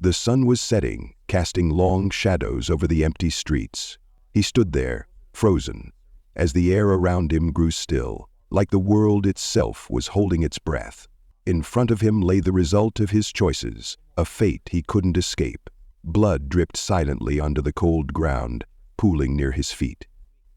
The sun was setting, casting long shadows over the empty streets. He stood there, frozen, as the air around him grew still, like the world itself was holding its breath. In front of him lay the result of his choices, a fate he couldn't escape. Blood dripped silently onto the cold ground, pooling near his feet.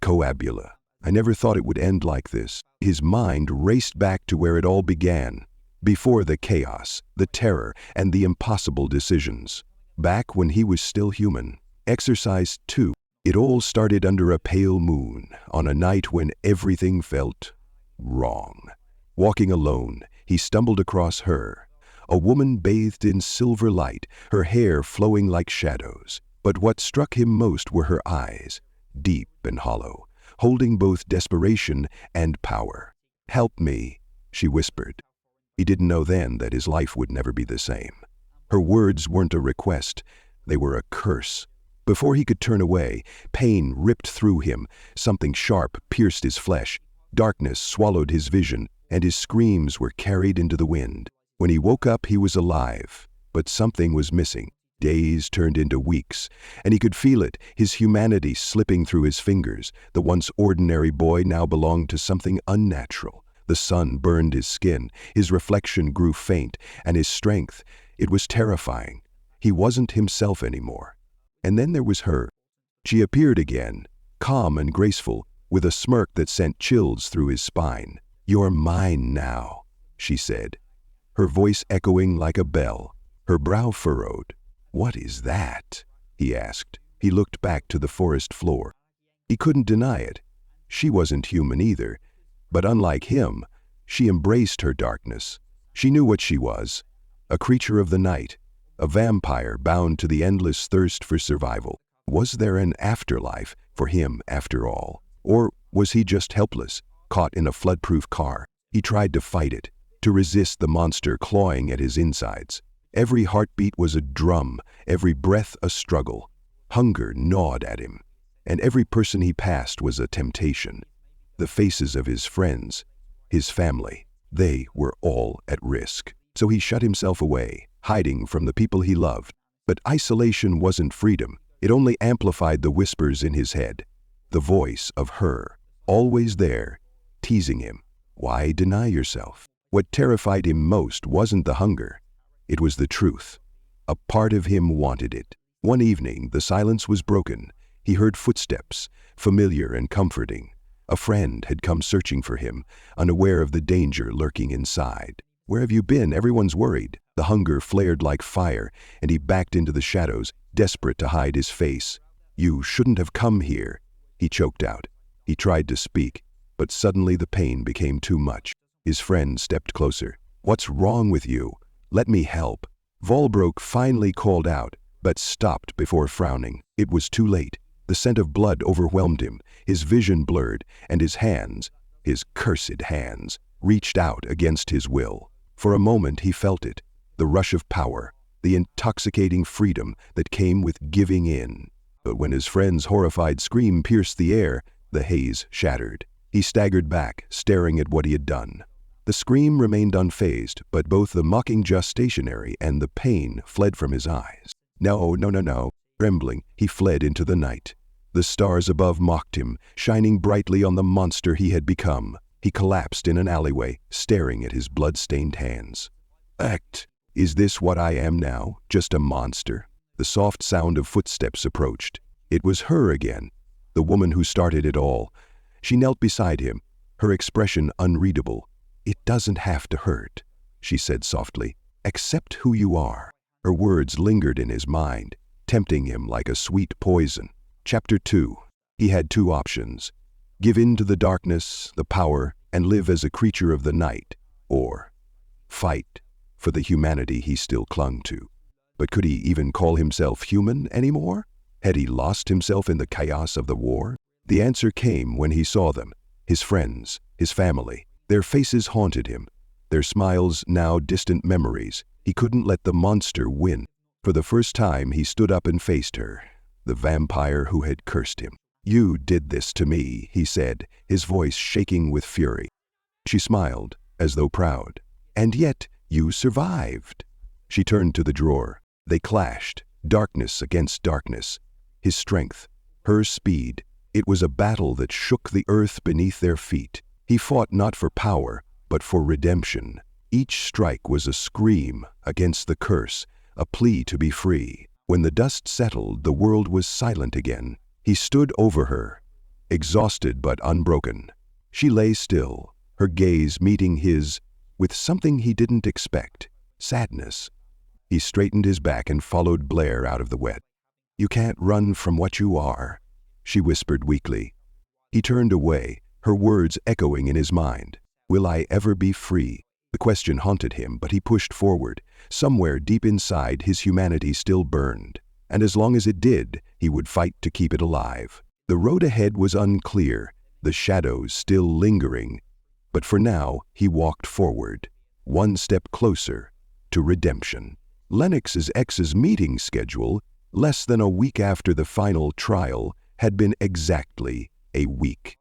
Coabula. I never thought it would end like this. His mind raced back to where it all began, before the chaos, the terror, and the impossible decisions. Back when he was still human. Exercise 2. It all started under a pale moon, on a night when everything felt wrong. Walking alone, he stumbled across her, a woman bathed in silver light, her hair flowing like shadows. But what struck him most were her eyes, deep and hollow, holding both desperation and power. "Help me," she whispered. He didn't know then that his life would never be the same. Her words weren't a request, they were a curse. Before he could turn away, pain ripped through him, something sharp pierced his flesh, darkness swallowed his vision, and his screams were carried into the wind. When he woke up, he was alive, but something was missing. Days turned into weeks, and he could feel it, his humanity slipping through his fingers. The once ordinary boy now belonged to something unnatural. The sun burned his skin, his reflection grew faint, and his strength, it was terrifying. He wasn't himself anymore. And then there was her. She appeared again, calm and graceful, with a smirk that sent chills through his spine. "You're mine now," she said, her voice echoing like a bell, her brow furrowed. "What is that?" he asked. He looked back to the forest floor. He couldn't deny it. She wasn't human either, but unlike him, she embraced her darkness. She knew what she was, a creature of the night, a vampire bound to the endless thirst for survival. Was there an afterlife for him after all? Or was he just helpless, caught in a floodproof car? He tried to fight it, to resist the monster clawing at his insides. Every heartbeat was a drum, every breath a struggle. Hunger gnawed at him, and every person he passed was a temptation. The faces of his friends, his family, they were all at risk. So he shut himself away, hiding from the people he loved. But isolation wasn't freedom. It only amplified the whispers in his head. The voice of her, always there, teasing him. Why deny yourself? What terrified him most wasn't the hunger. It was the truth. A part of him wanted it. One evening, the silence was broken. He heard footsteps, familiar and comforting. A friend had come searching for him, unaware of the danger lurking inside. "Where have you been? Everyone's worried." The hunger flared like fire, and he backed into the shadows, desperate to hide his face. "You shouldn't have come here," he choked out. He tried to speak, but suddenly the pain became too much. His friend stepped closer. "What's wrong with you? Let me help." Volbrook finally called out, but stopped before frowning. It was too late. The scent of blood overwhelmed him, his vision blurred, and his hands, his cursed hands, reached out against his will. For a moment he felt it, the rush of power, the intoxicating freedom that came with giving in. But when his friend's horrified scream pierced the air, the haze shattered. He staggered back, staring at what he had done. The scream remained unfazed, but both the mocking just stationary and the pain fled from his eyes. No. Trembling, he fled into the night. The stars above mocked him, shining brightly on the monster he had become. He collapsed in an alleyway, staring at his blood-stained hands. "Pact, is this what I am now? Just a monster?" The soft sound of footsteps approached. It was her again, the woman who started it all. She knelt beside him, her expression unreadable. "It doesn't have to hurt," she said softly. "Accept who you are." Her words lingered in his mind, tempting him like a sweet poison. Chapter 2. He had two options. Give in to the darkness, the power, and live as a creature of the night, or fight for the humanity he still clung to. But could he even call himself human anymore? Had he lost himself in the chaos of the war? The answer came when he saw them, his friends, his family. Their faces haunted him, their smiles now distant memories. He couldn't let the monster win. For the first time he stood up and faced her, the vampire who had cursed him. "You did this to me," he said, his voice shaking with fury. She smiled, as though proud. "And yet you survived." She turned to the drawer. They clashed, darkness against darkness. His strength, her speed. It was a battle that shook the earth beneath their feet. He fought not for power, but for redemption. Each strike was a scream against the curse, a plea to be free. When the dust settled, the world was silent again. He stood over her, exhausted but unbroken. She lay still, her gaze meeting his with something he didn't expect, sadness. He straightened his back and followed Blair out of the wet. "You can't run from what you are," she whispered weakly. He turned away, her words echoing in his mind. "Will I ever be free?" The question haunted him, but he pushed forward. Somewhere deep inside, his humanity still burned, and as long as it did, he would fight to keep it alive. The road ahead was unclear, the shadows still lingering, but for now he walked forward, one step closer to redemption. Lennox's ex's meeting schedule, less than a week after the final trial, had been exactly a week.